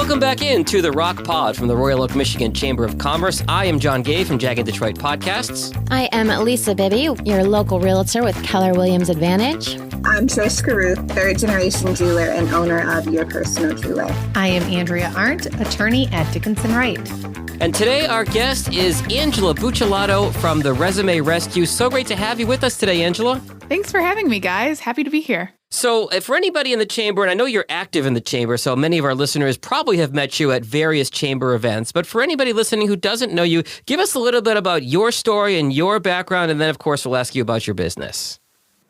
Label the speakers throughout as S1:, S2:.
S1: Welcome back into the Rock Pod from the Royal Oak, Michigan Chamber of Commerce. I am John Gay from Jag and Detroit Podcasts.
S2: I am Lisa Bibby, your local realtor with Keller Williams Advantage.
S3: I'm Trish Caruth, third-generation jeweler and owner of Your Personal Jeweler.
S4: I am Andrea Arndt, attorney at Dickinson Wright.
S1: And today our guest is Angela Buccellato from the Resume Rescue. So great to have you with us today, Angela.
S5: Thanks for having me, guys. Happy to be here.
S1: So for anybody in the chamber, and I know you're active in the chamber, so many of our listeners probably have met you at various chamber events, but for anybody listening who doesn't know you, give us a little bit about your story and your background, and then, of course, we'll ask you about your business.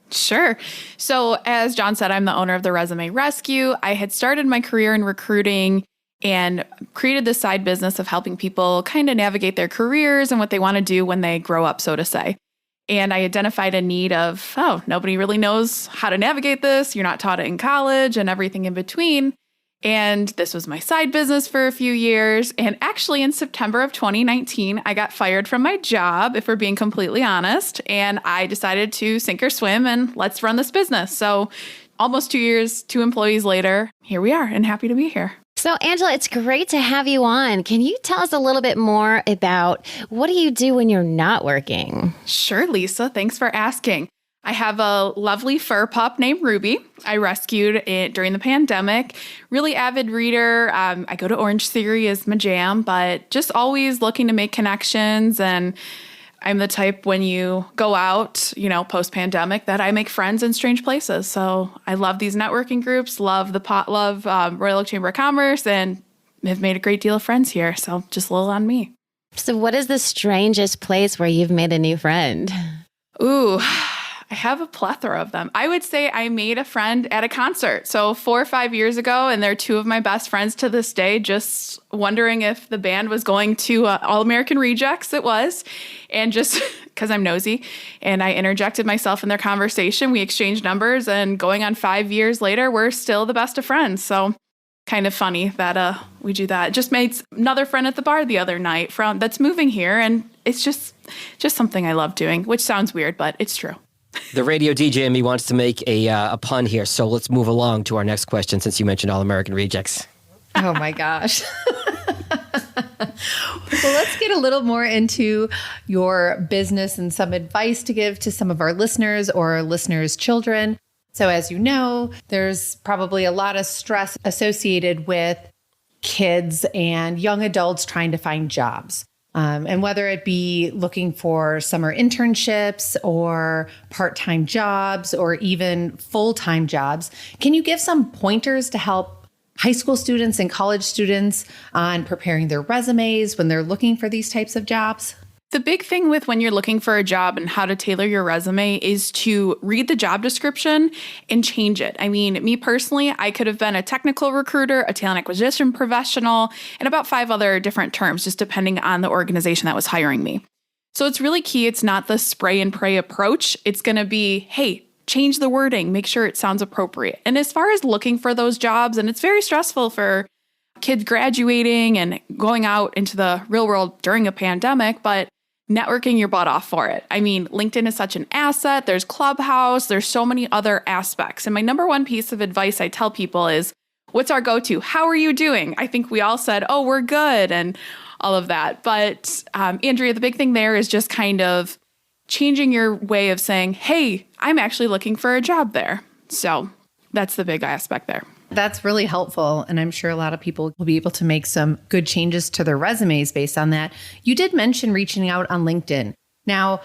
S5: Sure. So as John said, I'm the owner of the Resume Rescue. I had started my career in recruiting and created this side business of helping people kind of navigate their careers and what they want to do when they grow up, so to say. And I identified a need of, nobody really knows how to navigate this. You're not taught it in college and everything in between. And this was my side business for a few years. And actually in September of 2019, I got fired from my job, if we're being completely honest. And I decided to sink or swim and let's run this business. So almost 2 years, 2 employees later, here we are and happy to be here.
S2: So, Angela, it's great to have you on. Can you tell us a little bit more about what do you do when you're not working?
S5: Sure, Lisa. Thanks for asking. I have a lovely fur pup named Ruby. I rescued it during the pandemic. Really avid reader. I go to Orange Theory is my jam, but just always looking to make connections. And I'm the type when you go out, post-pandemic, that I make friends in strange places. So I love these networking groups, love Royal Oak Chamber of Commerce, and have made a great deal of friends here. So just a little on me.
S2: So what is the strangest place where you've made a new friend?
S5: Ooh, I have a plethora of them. I would say I made a friend at a concert. So 4 or 5 years ago, and they're 2 of my best friends to this day, just wondering if the band was going to All American Rejects. It was. And just because I'm nosy, and I interjected myself in their conversation, we exchanged numbers, and going on 5 years later, we're still the best of friends. So kind of funny that we do that. Just made another friend at the bar the other night that's moving here, and it's just something I love doing, which sounds weird, but it's true.
S1: The radio DJ in me wants to make a pun here, so let's move along to our next question since you mentioned All American Rejects.
S4: Oh my gosh. Well, let's get a little more into your business and some advice to give to some of our listeners or listeners' children. So as you know, there's probably a lot of stress associated with kids and young adults trying to find jobs. And whether it be looking for summer internships or part-time jobs or even full-time jobs, can you give some pointers to help high school students and college students on preparing their resumes when they're looking for these types of jobs?
S5: The big thing with when you're looking for a job and how to tailor your resume is to read the job description and change it. I mean, me personally, I could have been a technical recruiter, a talent acquisition professional, and about 5 other different terms, just depending on the organization that was hiring me. So it's really key. It's not the spray and pray approach. It's going to be, hey, change the wording, make sure it sounds appropriate. And as far as looking for those jobs, and it's very stressful for kids graduating and going out into the real world during a pandemic, but networking your butt off for it. I mean, LinkedIn is such an asset. There's Clubhouse. There's so many other aspects. And my number one piece of advice I tell people is, what's our go-to? How are you doing? I think we all said, oh, we're good, and all of that. But Andrea, the big thing there is just kind of changing your way of saying, hey, I'm actually looking for a job there. So that's the big aspect there.
S4: That's really helpful. And I'm sure a lot of people will be able to make some good changes to their resumes based on that. You did mention reaching out on LinkedIn. Now,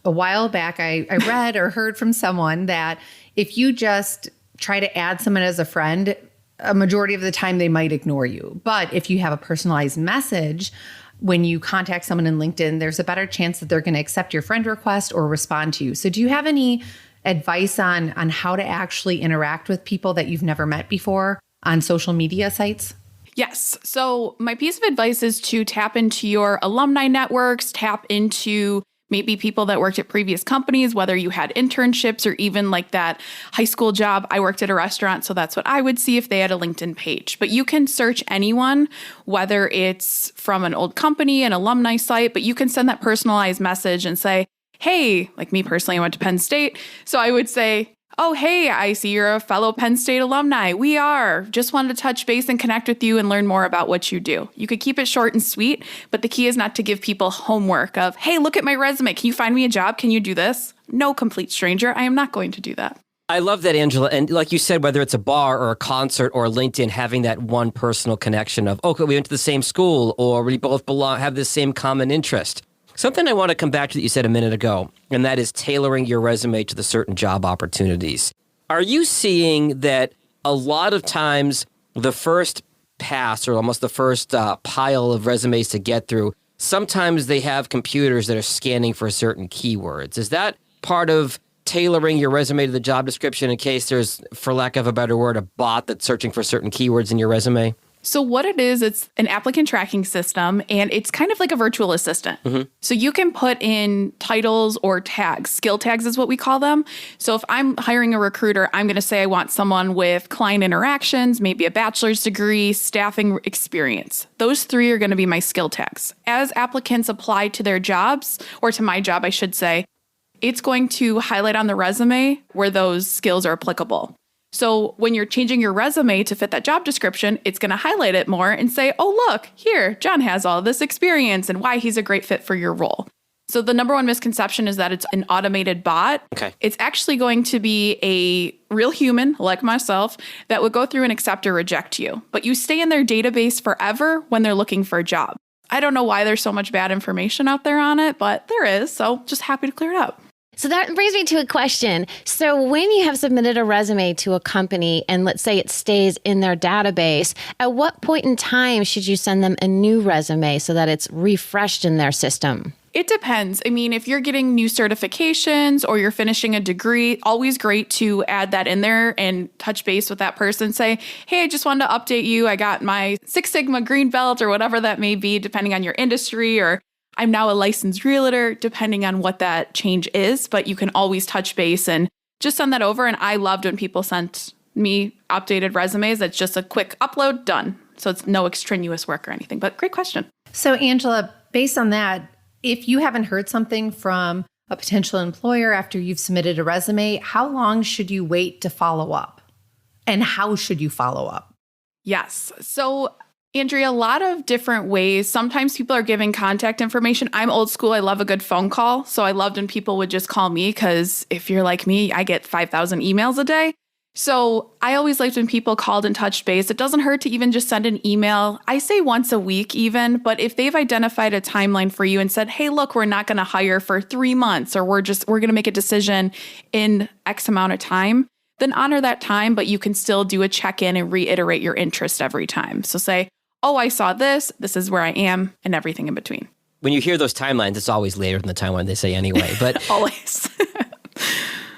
S4: a while back, I read or heard from someone that if you just try to add someone as a friend, a majority of the time they might ignore you. But if you have a personalized message, when you contact someone in LinkedIn, there's a better chance that they're going to accept your friend request or respond to you. So do you have any advice on how to actually interact with people that you've never met before on social media sites?
S5: Yes. So my piece of advice is to tap into your alumni networks, tap into maybe people that worked at previous companies, whether you had internships or even like that high school job. I worked at a restaurant, so that's what I would see if they had a LinkedIn page. But you can search anyone, whether it's from an old company, an alumni site, but you can send that personalized message and say, hey, like me personally, I went to Penn State. So I would say, oh, hey, I see you're a fellow Penn State alumni. We are. Just wanted to touch base and connect with you and learn more about what you do. You could keep it short and sweet, but the key is not to give people homework of, hey, look at my resume. Can you find me a job? Can you do this? No, complete stranger. I am not going to do that.
S1: I love that, Angela. And like you said, whether it's a bar or a concert or LinkedIn, having that one personal connection of, okay, we went to the same school or we both have the same common interest. Something I want to come back to that you said a minute ago, and that is tailoring your resume to the certain job opportunities. Are you seeing that a lot of times the first pass or almost the first pile of resumes to get through, sometimes they have computers that are scanning for certain keywords? Is that part of tailoring your resume to the job description in case there's, for lack of a better word, a bot that's searching for certain keywords in your resume?
S5: So what it is, it's an applicant tracking system, and it's kind of like a virtual assistant. So you can put in titles or tags. Skill tags is what we call them. So if I'm hiring a recruiter, I'm going to say I want someone with client interactions, maybe a bachelor's degree, staffing experience. Those 3 are going to be my skill tags. As applicants apply to their jobs, or to my job, I should say, it's going to highlight on the resume where those skills are applicable. So when you're changing your resume to fit that job description, it's going to highlight it more and say, oh, look, here, John has all this experience and why he's a great fit for your role. So the number one misconception is that it's an automated bot.
S1: Okay.
S5: It's actually going to be a real human like myself that would go through and accept or reject you. But you stay in their database forever when they're looking for a job. I don't know why there's so much bad information out there on it, but there is. So just happy to clear it up.
S2: So that brings me to a question. So when you have submitted a resume to a company and let's say it stays in their database, at what point in time should you send them a new resume so that it's refreshed in their system?
S5: It depends. I mean, if you're getting new certifications or you're finishing a degree, always great to add that in there and touch base with that person. Say, hey, I just wanted to update you. I got my Six Sigma green belt or whatever that may be, depending on your industry, or I'm now a licensed realtor, depending on what that change is. But you can always touch base and just send that over. And I loved when people sent me updated resumes. It's just a quick upload, done. So it's no extraneous work or anything. But great question.
S4: So Angela, based on that, if you haven't heard something from a potential employer after you've submitted a resume, how long should you wait to follow up? And how should you follow up?
S5: Yes. So Andrea, a lot of different ways. Sometimes people are giving contact information. I'm old school. I love a good phone call. So I loved when people would just call me because if you're like me, I get 5,000 emails a day. So I always liked when people called and touched base. It doesn't hurt to even just send an email. I say once a week even, but if they've identified a timeline for you and said, hey, look, we're not going to hire for 3 months, or we're going to make a decision in X amount of time, then honor that time, but you can still do a check-in and reiterate your interest every time. So say, oh, I saw this is where I am, and everything in between.
S1: When you hear those timelines, it's always later than the timeline they say anyway. But
S5: Always.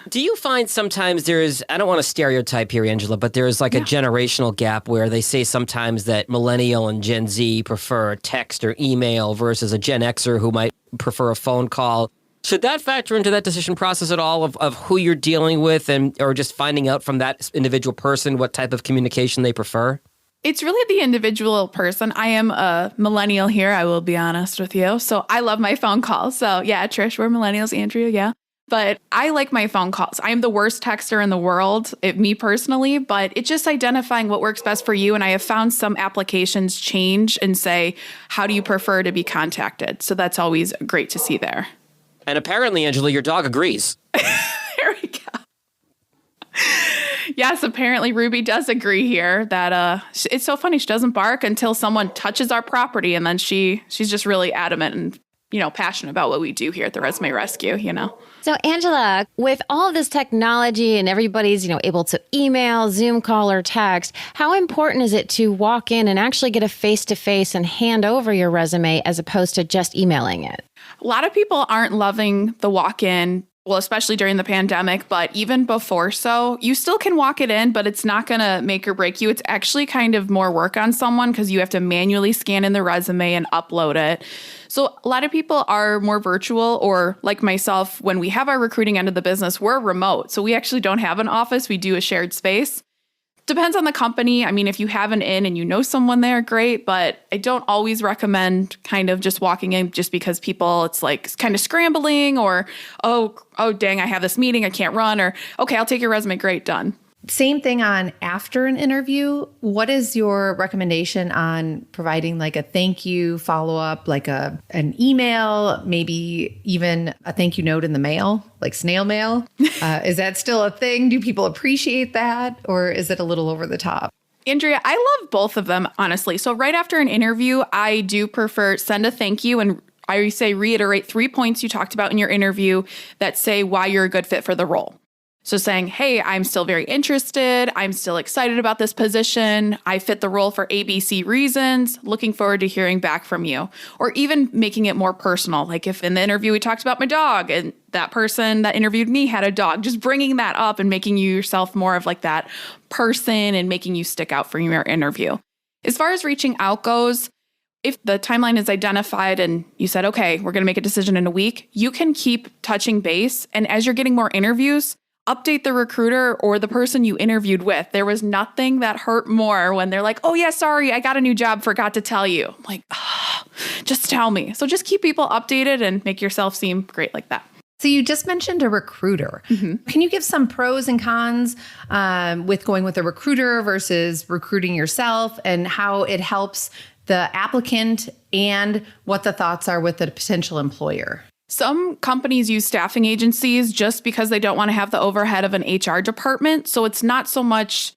S1: do you find sometimes there's, I don't want to stereotype here, Angela, but there's like a generational gap where they say sometimes that millennial and Gen Z prefer text or email versus a Gen Xer who might prefer a phone call. Should that factor into that decision process at all of who you're dealing with or just finding out from that individual person what type of communication they prefer?
S5: It's really the individual person. I am a millennial here, I will be honest with you. So I love my phone calls. So yeah, Trish, we're millennials, Andrea, yeah. But I like my phone calls. I am the worst texter in the world, me personally, but it's just identifying what works best for you. And I have found some applications change and say, how do you prefer to be contacted? So that's always great to see there.
S1: And apparently, Angela, your dog agrees.
S5: There we go. Yes, apparently Ruby does agree here that it's so funny. She doesn't bark until someone touches our property. And then she's just really adamant and, passionate about what we do here at the Resume Rescue,
S2: So Angela, with all of this technology and everybody's, able to email, Zoom call, or text, how important is it to walk in and actually get a face-to-face and hand over your resume as opposed to just emailing it?
S5: A lot of people aren't loving the walk-in, well, especially during the pandemic, but even before so, you still can walk it in, but it's not going to make or break you. It's actually kind of more work on someone because you have to manually scan in the resume and upload it. So a lot of people are more virtual, or like myself, when we have our recruiting end of the business, we're remote. So we actually don't have an office. We do a shared space. Depends on the company. I mean, if you have an in and you know someone there, great. But I don't always recommend kind of just walking in just because people, it's like kind of scrambling or, oh, dang, I have this meeting, I can't run, or, okay, I'll take your resume. Great, done.
S4: Same thing on after an interview. What is your recommendation on providing like a thank you follow-up, like an email, maybe even a thank you note in the mail, like snail mail? Is that still a thing? Do people appreciate that? Or is it a little over the top?
S5: Andrea, I love both of them, honestly. So right after an interview, I do prefer send a thank you and I say reiterate 3 points you talked about in your interview that say why you're a good fit for the role. So saying, hey, I'm still very interested. I'm still excited about this position. I fit the role for ABC reasons. Looking forward to hearing back from you. Or even making it more personal. Like if in the interview we talked about my dog and that person that interviewed me had a dog, just bringing that up and making you yourself more of like that person and making you stick out for your interview. As far as reaching out goes, if the timeline is identified and you said, okay, we're going to make a decision in a week, you can keep touching base. And as you're getting more interviews, update the recruiter or the person you interviewed with. There was nothing that hurt more when they're like, oh yeah, sorry, I got a new job, forgot to tell you. I'm like, just tell me. So just keep people updated and make yourself seem great like that.
S4: So you just mentioned a recruiter. Mm-hmm. Can you give some pros and cons with going with a recruiter versus recruiting yourself and how it helps the applicant and what the thoughts are with the potential employer?
S5: Some companies use staffing agencies just because they don't want to have the overhead of an HR department. So it's not so much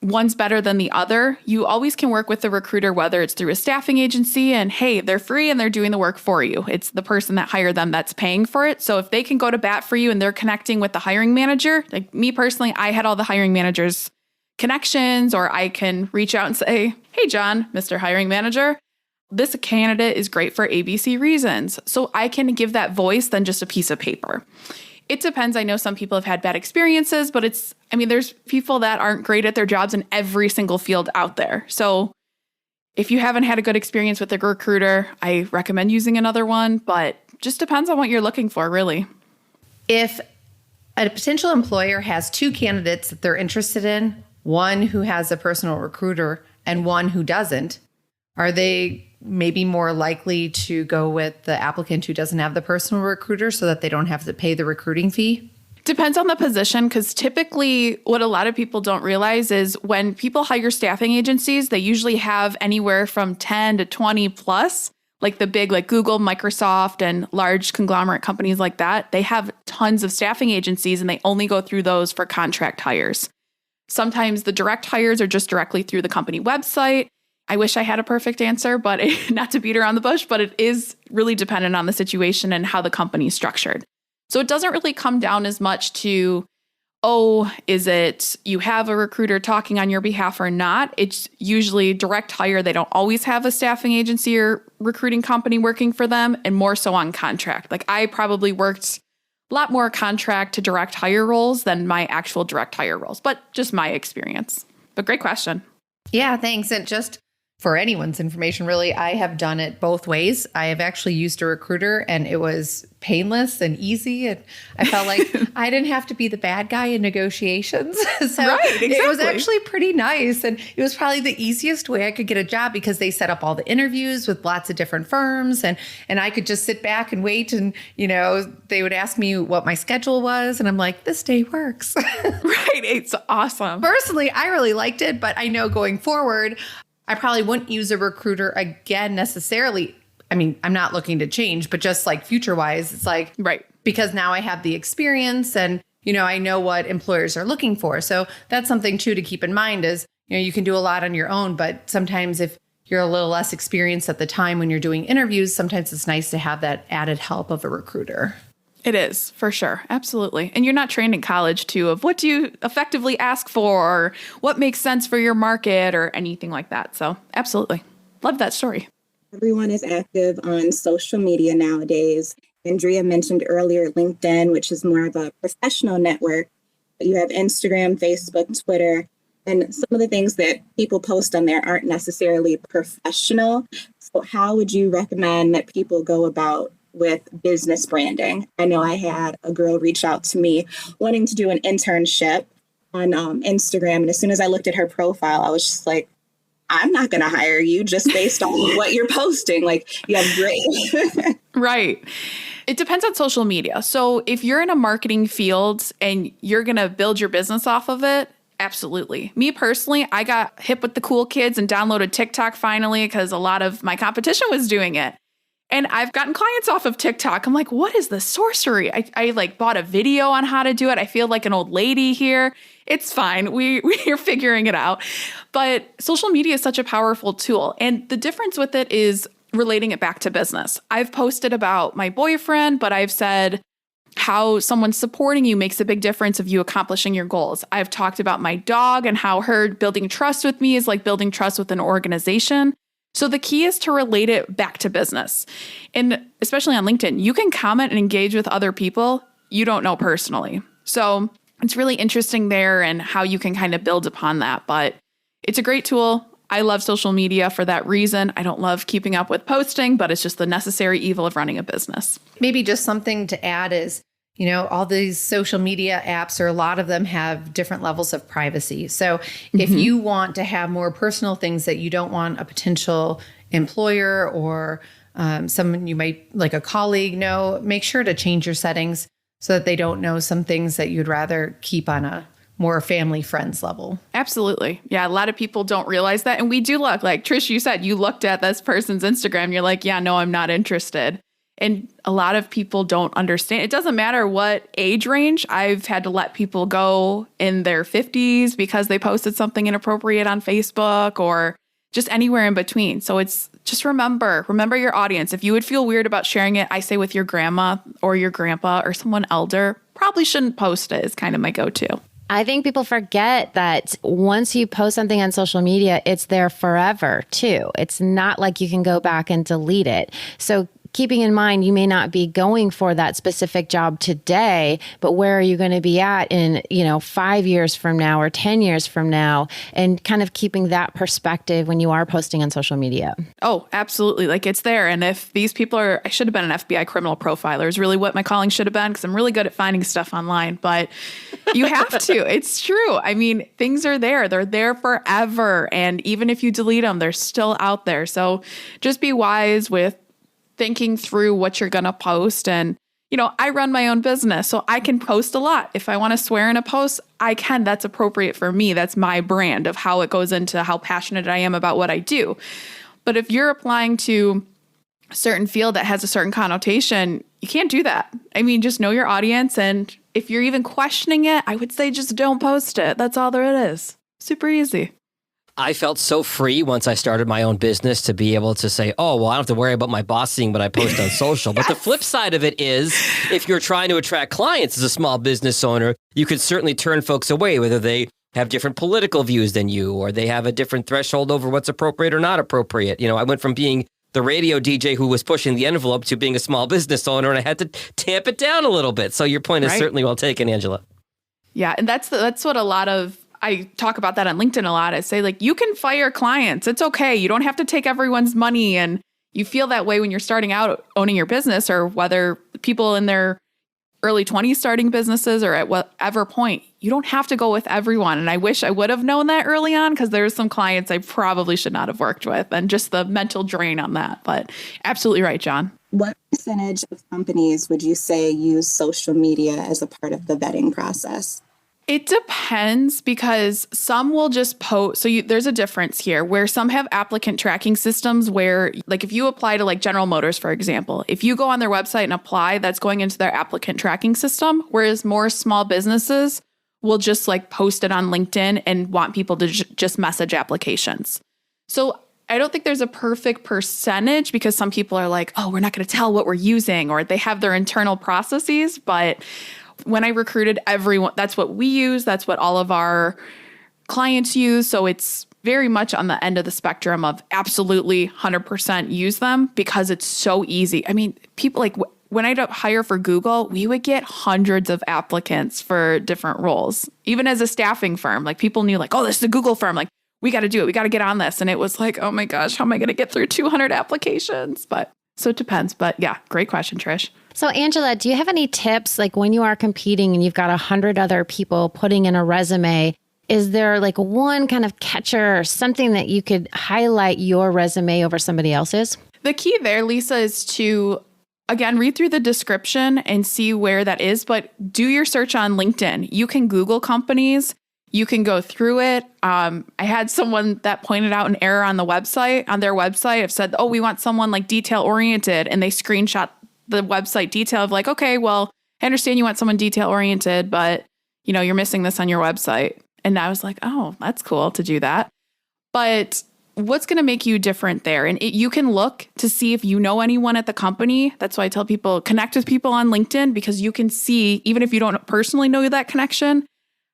S5: one's better than the other. You always can work with the recruiter, whether it's through a staffing agency and hey, they're free and they're doing the work for you. It's the person that hired them that's paying for it. So if they can go to bat for you and they're connecting with the hiring manager, like me personally, I had all the hiring managers' connections, or I can reach out and say, hey, John, Mr. Hiring Manager, this candidate is great for ABC reasons. So I can give that voice than just a piece of paper. It depends. I know some people have had bad experiences, but there's people that aren't great at their jobs in every single field out there. So if you haven't had a good experience with a recruiter, I recommend using another one, but just depends on what you're looking for, really.
S4: If a potential employer has two candidates that they're interested in, one who has a personal recruiter and one who doesn't, are they maybe more likely to go with the applicant who doesn't have the personal recruiter so that they don't have to pay the recruiting fee?
S5: Depends on the position, because typically what a lot of people don't realize is when people hire staffing agencies, they usually have anywhere from 10 to 20 plus, like the big like Google, Microsoft, and large conglomerate companies like that. They have tons of staffing agencies and they only go through those for contract hires. Sometimes the direct hires are just directly through the company website. I wish I had a perfect answer, but not to beat around the bush, but it is really dependent on the situation and how the company is structured. So it doesn't really come down as much to, is it you have a recruiter talking on your behalf or not? It's usually direct hire. They don't always have a staffing agency or recruiting company working for them, and more so on contract. Like I probably worked a lot more contract to direct hire roles than my actual direct hire roles, but just my experience. But great question.
S4: Yeah, thanks. And just for anyone's information, really, I have done it both ways. I have actually used a recruiter and it was painless and easy. And I felt like I didn't have to be the bad guy in negotiations. So
S5: right, exactly.
S4: It was actually pretty nice. And it was probably the easiest way I could get a job because they set up all the interviews with lots of different firms. And I could just sit back and wait. And, they would ask me what my schedule was. And I'm like, this day works.
S5: Right. It's awesome.
S4: Personally, I really liked it. But I know going forward, I probably wouldn't use a recruiter again necessarily. I mean, I'm not looking to change, but just like future wise, it's like,
S5: right.
S4: Because now I have the experience and, I know what employers are looking for. So that's something too to keep in mind is, you can do a lot on your own, but sometimes if you're a little less experienced at the time when you're doing interviews, sometimes it's nice to have that added help of a recruiter.
S5: It is, for sure. Absolutely. And you're not trained in college, too, of what do you effectively ask for or what makes sense for your market or anything like that. So absolutely. Love that story.
S3: Everyone is active on social media nowadays. Andrea mentioned earlier LinkedIn, which is more of a professional network. But you have Instagram, Facebook, Twitter, and some of the things that people post on there aren't necessarily professional. So how would you recommend that people go about with business branding? I know I had a girl reach out to me wanting to do an internship on Instagram. And as soon as I looked at her profile, I was just like, I'm not going to hire you just based on what you're posting. Like, yeah, great.
S5: Right. It depends on social media. So if you're in a marketing field and you're going to build your business off of it, absolutely. Me personally, I got hip with the cool kids and downloaded TikTok finally because a lot of my competition was doing it. And I've gotten clients off of TikTok. I'm like, what is this sorcery? I like bought a video on how to do it. I feel like an old lady here. It's fine. We're figuring it out. But social media is such a powerful tool. And the difference with it is relating it back to business. I've posted about my boyfriend, but I've said how someone supporting you makes a big difference of you accomplishing your goals. I've talked about my dog and how her building trust with me is like building trust with an organization. So the key is to relate it back to business. And especially on LinkedIn, you can comment and engage with other people you don't know personally. So it's really interesting there and how you can kind of build upon that. But it's a great tool. I love social media for that reason. I don't love keeping up with posting, but it's just the necessary evil of running a business.
S4: Maybe just something to add is, all these social media apps, or a lot of them have different levels of privacy. So if you want to have more personal things that you don't want a potential employer or someone you might, like a colleague, know, make sure to change your settings so that they don't know some things that you'd rather keep on a more family friends level.
S5: Absolutely. Yeah. A lot of people don't realize that. And we do look, like Trish, you said, you looked at this person's Instagram. You're like, yeah, no, I'm not interested. And a lot of people don't understand. It doesn't matter what age range. I've had to let people go in their 50s because they posted something inappropriate on Facebook or just anywhere in between. So it's just remember your audience. If you would feel weird about sharing it, I say with your grandma or your grandpa or someone elder, probably shouldn't post it is kind of my go-to.
S2: I think people forget that once you post something on social media, it's there forever too. It's not like you can go back and delete it. So keeping in mind, you may not be going for that specific job today, but where are you going to be at in, 5 years from now or 10 years from now, and kind of keeping that perspective when you are posting on social media.
S5: Oh, absolutely. Like it's there. And if these people I should have been an FBI criminal profiler is really what my calling should have been, because I'm really good at finding stuff online, but you have to. It's true. I mean, things are there. They're there forever. And even if you delete them, they're still out there. So just be wise with thinking through what you're going to post. And, I run my own business, so I can post a lot. If I want to swear in a post, I can. That's appropriate for me. That's my brand of how it goes into how passionate I am about what I do. But if you're applying to a certain field that has a certain connotation, you can't do that. I mean, just know your audience. And if you're even questioning it, I would say just don't post it. That's all there is. Super easy.
S1: I felt so free once I started my own business to be able to say, oh, well, I don't have to worry about my boss seeing what I post on social. But the flip side of it is, if you're trying to attract clients as a small business owner, you could certainly turn folks away, whether they have different political views than you, or they have a different threshold over what's appropriate or not appropriate. I went from being the radio DJ who was pushing the envelope to being a small business owner, and I had to tamp it down a little bit. So your point is certainly well taken, Angela.
S5: Yeah, and that's what a lot of, I talk about that on LinkedIn a lot. I say, like, you can fire clients. It's okay. You don't have to take everyone's money. And you feel that way when you're starting out owning your business, or whether people in their early 20s starting businesses or at whatever point, you don't have to go with everyone. And I wish I would have known that early on, because there's some clients I probably should not have worked with, and just the mental drain on that. But absolutely right, John.
S3: What percentage of companies would you say use social media as a part of the vetting process?
S5: It depends, because some will just post. So there's a difference here where some have applicant tracking systems where, like, if you apply to like General Motors, for example, if you go on their website and apply, that's going into their applicant tracking system. Whereas more small businesses will just like post it on LinkedIn and want people to just message applications. So I don't think there's a perfect percentage, because some people are like, oh, we're not going to tell what we're using, or they have their internal processes. But when I recruited everyone, that's what we use. That's what all of our clients use. So it's very much on the end of the spectrum of absolutely 100% use them, because it's so easy. I mean, people like when I hire for Google, we would get hundreds of applicants for different roles. Even as a staffing firm, like people knew like, oh, this is a Google firm. Like, we got to do it. We got to get on this. And it was like, oh my gosh, how am I going to get through 200 applications? But so it depends. But yeah, great question, Trish.
S2: So, Angela, do you have any tips, like when you are competing and you've got 100 other people putting in a resume? Is there like one kind of catcher or something that you could highlight your resume over somebody else's?
S5: The key there, Lisa, is to, again, read through the description and see where that is, but do your search on LinkedIn. You can Google companies. You can go through it. I had someone that pointed out an error on their website have said, oh, we want someone like detail oriented. And they screenshot the website detail of like, okay, well, I understand you want someone detail oriented, but you're missing this on your website. And I was like, oh, that's cool to do that. But what's going to make you different there? And you can look to see if you know anyone at the company. That's why I tell people connect with people on LinkedIn, because you can see, even if you don't personally know that connection,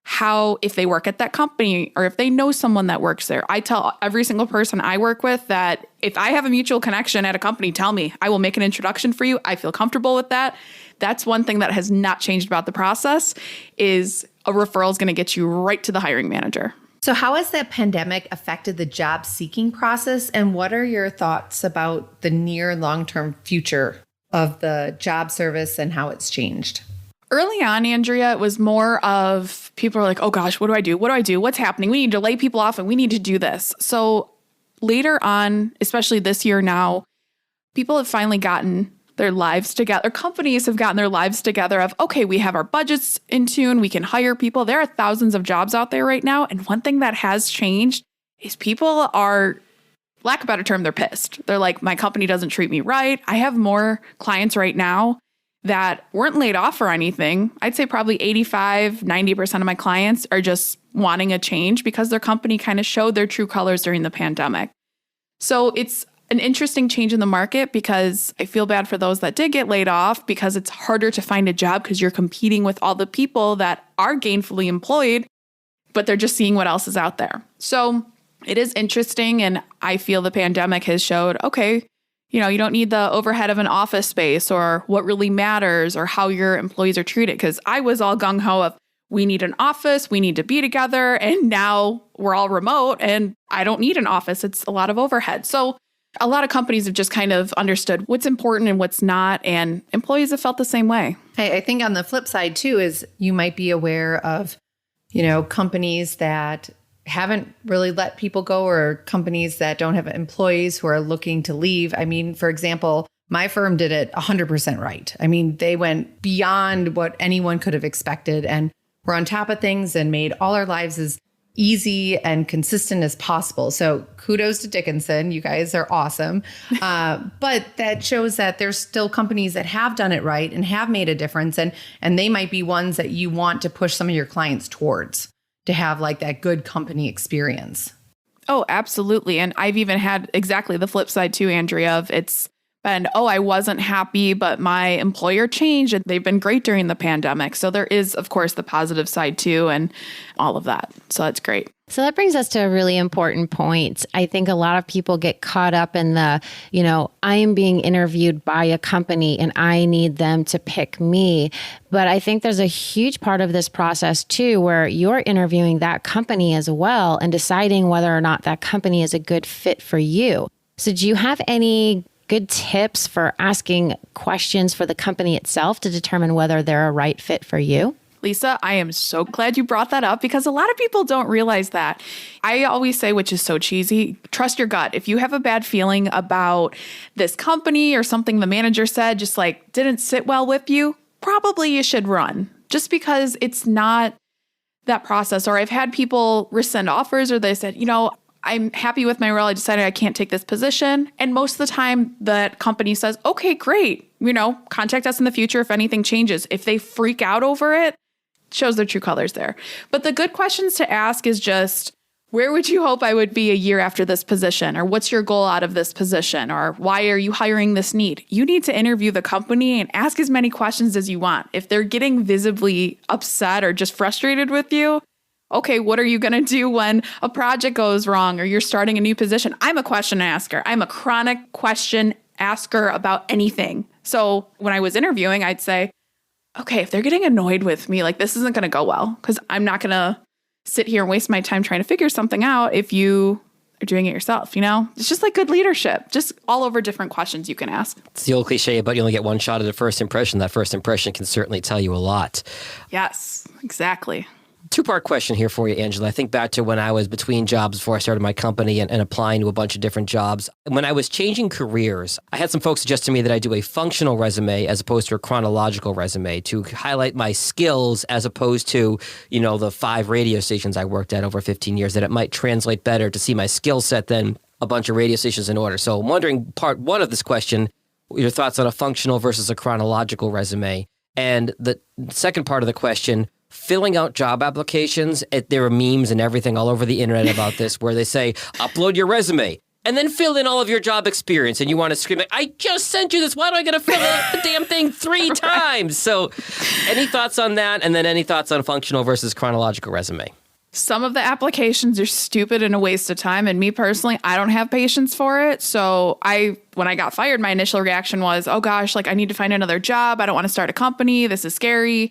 S5: how, if they work at that company or if they know someone that works there. I tell every single person I work with that if I have a mutual connection at a company, tell me. I will make an introduction for you. I feel comfortable with that. That's one thing that has not changed about the process, is a referral is going to get you right to the hiring manager.
S4: So how has the pandemic affected the job seeking process? And what are your thoughts about the near and long-term future of the job service and how it's changed?
S5: Early on, Andrea, it was more of people are like, oh gosh, what do I do? What do I do? What's happening? We need to lay people off and we need to do this. So later on, especially this year now, people have finally gotten their lives together. Companies have gotten their lives together of, okay, we have our budgets in tune. We can hire people. There are thousands of jobs out there right now. And one thing that has changed is people are, lack of a better term, they're pissed. They're like, my company doesn't treat me right. I have more clients right now that weren't laid off or anything. I'd say probably 90% of my clients are just wanting a change because their company kind of showed their true colors during the pandemic. So it's an interesting change in the market, because I feel bad for those that did get laid off, because it's harder to find a job because you're competing with all the people that are gainfully employed, but they're just seeing what else is out there. So it is interesting. And I feel the pandemic has showed, okay, you don't need the overhead of an office space or what really matters or how your employees are treated. Because I was all gung-ho of, we need an office, we need to be together. And now we're all remote and I don't need an office. It's a lot of overhead. So a lot of companies have just kind of understood what's important and what's not. And employees have felt the same way.
S4: I think on the flip side too, is you might be aware of, companies that haven't really let people go, or companies that don't have employees who are looking to leave. I mean, for example, my firm did it 100% right. I mean, they went beyond what anyone could have expected and were on top of things and made all our lives as easy and consistent as possible. So kudos to Dickinson. You guys are awesome. But that shows that there's still companies that have done it right and have made a difference. And they might be ones that you want to push some of your clients towards, to have like that good company experience.
S5: Oh, absolutely. And I've even had exactly the flip side too, Andrea, of it's been, oh, I wasn't happy, but my employer changed and they've been great during the pandemic. So there is, of course, the positive side too, and all of that. So that's great.
S2: So that brings us to a really important point. I think a lot of people get caught up in the, I am being interviewed by a company and I need them to pick me. But I think there's a huge part of this process too, where you're interviewing that company as well and deciding whether or not that company is a good fit for you. So do you have any good tips for asking questions for the company itself to determine whether they're a right fit for you?
S5: Lisa, I am so glad you brought that up, because a lot of people don't realize that. I always say, which is so cheesy, trust your gut. If you have a bad feeling about this company or something the manager said just like didn't sit well with you, probably you should run, just because it's not that process. Or I've had people rescind offers, or they said, I'm happy with my role. I decided I can't take this position. And most of the time that company says, okay, great. Contact us in the future if anything changes. If they freak out over it, shows their true colors there. But the good questions to ask is just, where would you hope I would be a year after this position? Or what's your goal out of this position? Or why are you hiring this need? You need to interview the company and ask as many questions as you want. If they're getting visibly upset or just frustrated with you, okay, what are you going to do when a project goes wrong or you're starting a new position? I'm a question asker. I'm a chronic question asker about anything. So when I was interviewing, I'd say, okay, if they're getting annoyed with me, like this isn't going to go well, because I'm not going to sit here and waste my time trying to figure something out if you or doing it yourself? It's just like good leadership, just all over different questions you can ask.
S1: It's the old cliche about you only get one shot at a first impression. That first impression can certainly tell you a lot.
S5: Yes, exactly.
S1: Two-part question here for you, Angela. I think back to when I was between jobs before I started my company and applying to a bunch of different jobs. When I was changing careers, I had some folks suggest to me that I do a functional resume as opposed to a chronological resume to highlight my skills as opposed to, the 5 radio stations I worked at over 15 years, that it might translate better to see my skill set than a bunch of radio stations in order. So I'm wondering, part one of this question, your thoughts on a functional versus a chronological resume. And the second part of the question, filling out job applications, there are memes and everything all over the internet about this where they say, upload your resume and then fill in all of your job experience. And you want to scream, I just sent you this. Why do I got to fill out the damn thing 3 times? So any thoughts on that? And then any thoughts on functional versus chronological resume?
S5: Some of the applications are stupid and a waste of time. And me personally, I don't have patience for it. So when I got fired, my initial reaction was, oh gosh, I need to find another job. I don't want to start a company. This is scary.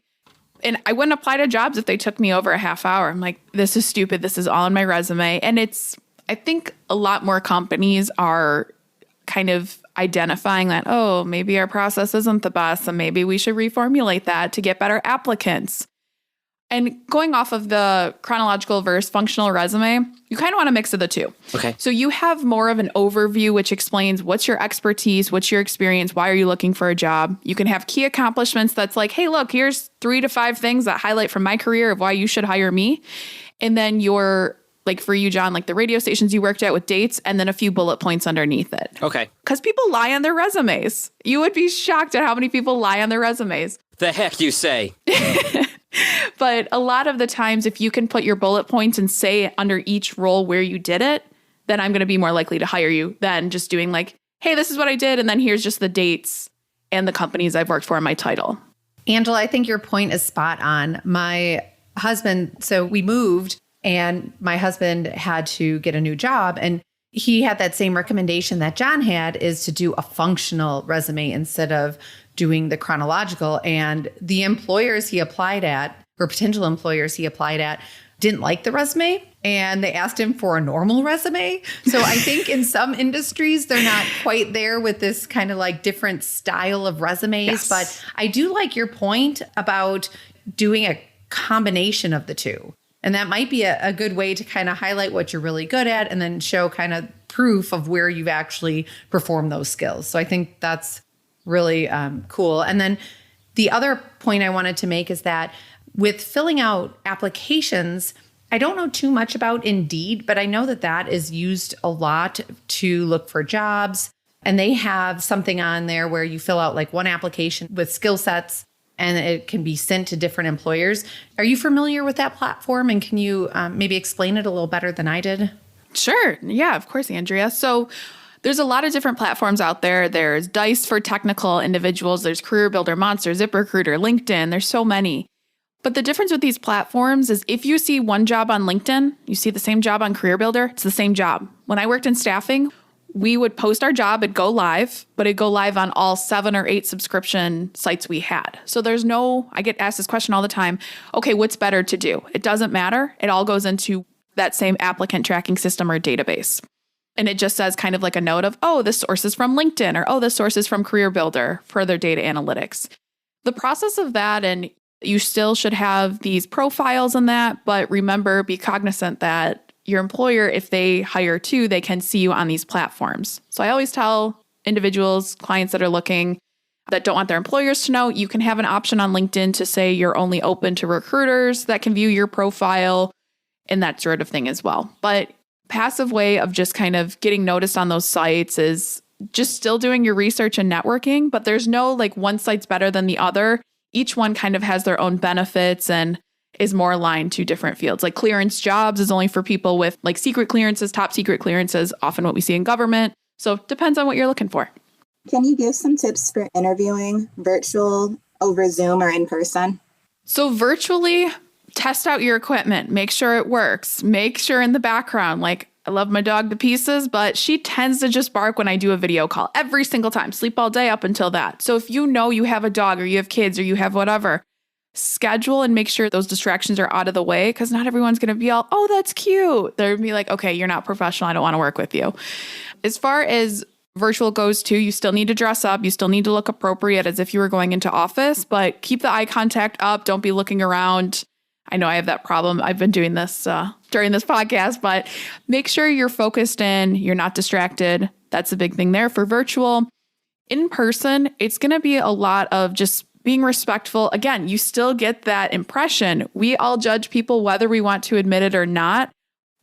S5: And I wouldn't apply to jobs if they took me over a half hour. I'm like, this is stupid. This is all in my resume. And I think a lot more companies are kind of identifying that, oh, maybe our process isn't the best, and maybe we should reformulate that to get better applicants. And going off of the chronological versus functional resume, you kind of want to mix of the two.
S1: Okay.
S5: So you have more of an overview, which explains what's your expertise, what's your experience, why are you looking for a job? You can have key accomplishments that's like, hey, look, here's 3 to 5 things that highlight from my career of why you should hire me. And then for you, John, the radio stations you worked at with dates, and then a few bullet points underneath it.
S1: Okay.
S5: Because people lie on their resumes. You would be shocked at how many people lie on their resumes.
S1: The heck you say?
S5: But a lot of the times, if you can put your bullet points and say under each role where you did it, then I'm going to be more likely to hire you than just doing hey, this is what I did. And then here's just the dates and the companies I've worked for in my title.
S4: Angela, I think your point is spot on. My husband, so we moved and my husband had to get a new job, and he had that same recommendation that John had, is to do a functional resume instead of doing the chronological. And the employers he applied at, or potential employers he applied at, didn't like the resume, and they asked him for a normal resume. So I think in some industries, they're not quite there with this kind of different style of resumes.
S5: Yes.
S4: But I do like your point about doing a combination of the two. And that might be a good way to kind of highlight what you're really good at and then show kind of proof of where you've actually performed those skills. So I think that's really cool. And then the other point I wanted to make is that with filling out applications, I don't know too much about Indeed, but I know that is used a lot to look for jobs. And they have something on there where you fill out one application with skill sets, and it can be sent to different employers. Are you familiar with that platform? And can you maybe explain it a little better than I did?
S5: Sure. Yeah, of course, Andrea. So there's a lot of different platforms out there. There's Dice for technical individuals. There's Career Builder, Monster, ZipRecruiter, LinkedIn. There's so many. But the difference with these platforms is if you see one job on LinkedIn, you see the same job on Career Builder, it's the same job. When I worked in staffing, we would post our job, it'd go live, but it'd go live on all 7 or 8 subscription sites we had. So I get asked this question all the time, okay, what's better to do? It doesn't matter. It all goes into that same applicant tracking system or database. And it just says kind of a note of, oh, this source is from LinkedIn, or oh, this source is from Career Builder for their data analytics. The process of that, and you still should have these profiles in that, but remember, be cognizant that your employer, if they hire too, they can see you on these platforms. So I always tell individuals, clients that are looking, that don't want their employers to know, you can have an option on LinkedIn to say you're only open to recruiters that can view your profile and that sort of thing as well. But passive way of just kind of getting noticed on those sites is just still doing your research and networking, but there's no one site's better than the other. Each one kind of has their own benefits and is more aligned to different fields. Clearance jobs is only for people with secret clearances, top secret clearances, often what we see in government. So it depends on what you're looking for.
S3: Can you give some tips for interviewing, virtual, over Zoom, or in person?
S5: So virtually, test out your equipment, make sure it works, make sure in the background, I love my dog to pieces, but she tends to just bark when I do a video call every single time, sleep all day up until that. So if you know you have a dog or you have kids or you have whatever, schedule and make sure those distractions are out of the way, because not everyone's going to be all, oh, that's cute. They're going to be like, okay, you're not professional. I don't want to work with you. As far as virtual goes too, you still need to dress up. You still need to look appropriate as if you were going into office, but keep the eye contact up. Don't be looking around. I know I have that problem. I've been doing this during this podcast, but make sure you're focused in, you're not distracted. That's a big thing there. For virtual, in person, it's going to be a lot of just being respectful. Again, you still get that impression. We all judge people whether we want to admit it or not,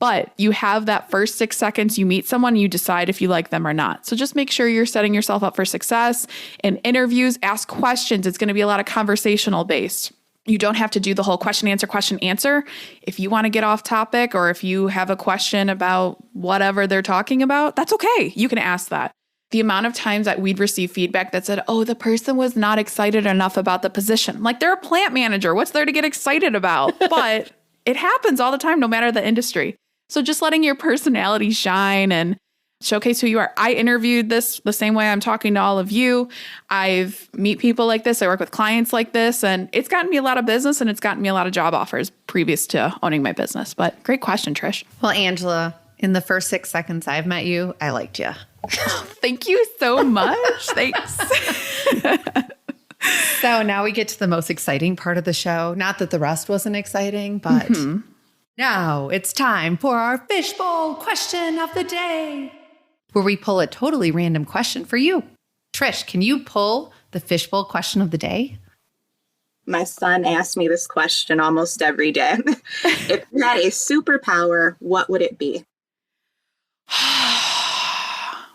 S5: but you have that first 6 seconds, you meet someone, you decide if you like them or not. So just make sure you're setting yourself up for success. In interviews, ask questions. It's going to be a lot of conversational based. You don't have to do the whole question, answer. If you want to get off topic, or if you have a question about whatever they're talking about, that's okay. You can ask that. The amount of times that we'd receive feedback that said, oh, the person was not excited enough about the position. I'm like, they're a plant manager. What's there to get excited about? But it happens all the time, no matter the industry. So just letting your personality shine and showcase who you are. I interviewed this the same way I'm talking to all of you. I've meet people like this. I work with clients like this, and it's gotten me a lot of business and it's gotten me a lot of job offers previous to owning my business. But great question, Trish.
S4: Well, Angela, in the first 6 seconds I've met you, I liked you.
S5: Thank you so much. Thanks.
S4: So now we get to the most exciting part of the show. Not that the rest wasn't exciting, but now it's time for our Fishbowl Question of the Day, where we pull a totally random question for you. Trish, can you pull the Fishbowl Question of the Day?
S3: My son asks me this question almost every day. If you had a superpower, what would it be?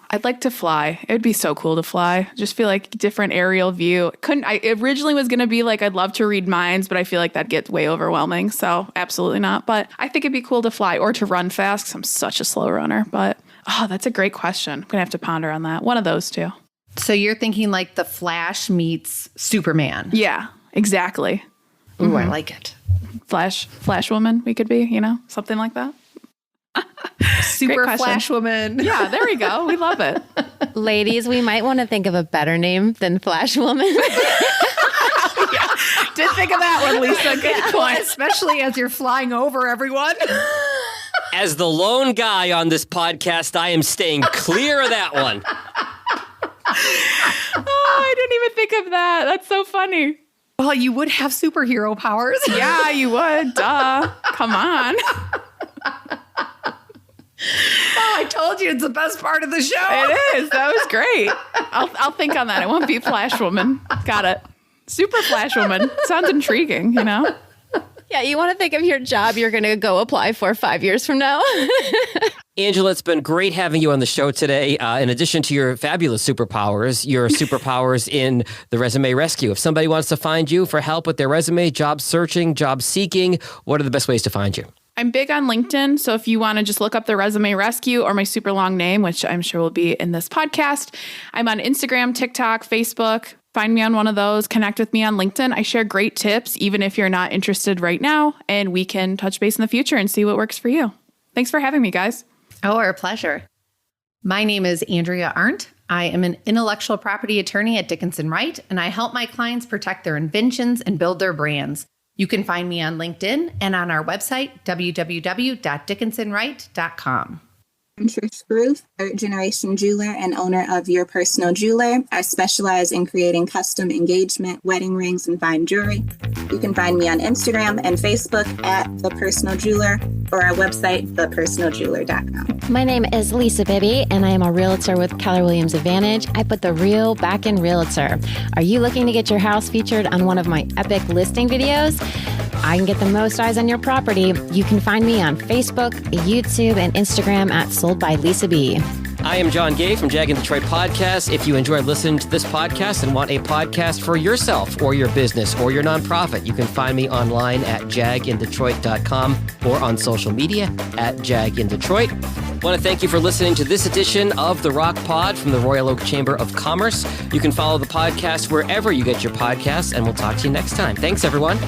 S5: I'd like to fly. It would be so cool to fly. Just feel like different aerial view. I originally was going to be like, I'd love to read minds, but I feel like that'd get way overwhelming. So absolutely not. But I think it'd be cool to fly or to run fast, because I'm such a slow runner. But that's a great question. I'm going to have to ponder on that. One of those two.
S4: So you're thinking like the Flash meets Superman.
S5: Yeah, exactly.
S4: Ooh, I like it.
S5: Flash woman, we could be, something like that.
S4: Super Flash woman.
S5: Yeah, there we go. We love it.
S2: Ladies, we might want to think of a better name than Flash Woman.
S5: Did think of that one, Lisa. Good point.
S4: Especially as you're flying over everyone.
S1: As the lone guy on this podcast, I am staying clear of that one.
S5: I didn't even think of that. That's so funny.
S4: Well, you would have superhero powers.
S5: Yeah, you would. Duh. Come on.
S4: Oh, I told you it's the best part of the show.
S5: It is. That was great. I'll think on that. It won't be Flash Woman. Got it. Super Flash Woman. Sounds intriguing,
S2: Yeah, you want to think of your job you're going to go apply for 5 years from now.
S1: Angela, it's been great having you on the show today. In addition to your fabulous superpowers, your superpowers in the resume rescue. If somebody wants to find you for help with their resume, job searching, job seeking, what are the best ways to find you?
S5: I'm big on LinkedIn, so if you want to just look up the Resume Rescue or my super long name, which I'm sure will be in this podcast, I'm on Instagram, TikTok, Facebook. Find me on one of those. Connect with me on LinkedIn. I share great tips, even if you're not interested right now, and we can touch base in the future and see what works for you. Thanks for having me, guys.
S4: Oh, our pleasure. My name is Andrea Arndt. I am an intellectual property attorney at Dickinson Wright, and I help my clients protect their inventions and build their brands. You can find me on LinkedIn and on our website, www.dickinsonwright.com.
S3: I'm Trish Ruth, third-generation jeweler and owner of Your Personal Jeweler. I specialize in creating custom engagement, wedding rings, and fine jewelry. You can find me on Instagram and Facebook at The Personal Jeweler or our website, thepersonaljeweler.com.
S2: My name is Lisa Bibby, and I am a realtor with Keller Williams Advantage. I put the real back in realtor. Are you looking to get your house featured on one of my epic listing videos? I can get the most eyes on your property. You can find me on Facebook, YouTube, and Instagram at Sold by Lisa B.
S1: I am John Gay from Jag in Detroit Podcast. If you enjoy listening to this podcast and want a podcast for yourself or your business or your nonprofit, you can find me online at jagindetroit.com or on social media at jagindetroit. I want to thank you for listening to this edition of The Rock Pod from the Royal Oak Chamber of Commerce. You can follow the podcast wherever you get your podcasts, and we'll talk to you next time. Thanks, everyone.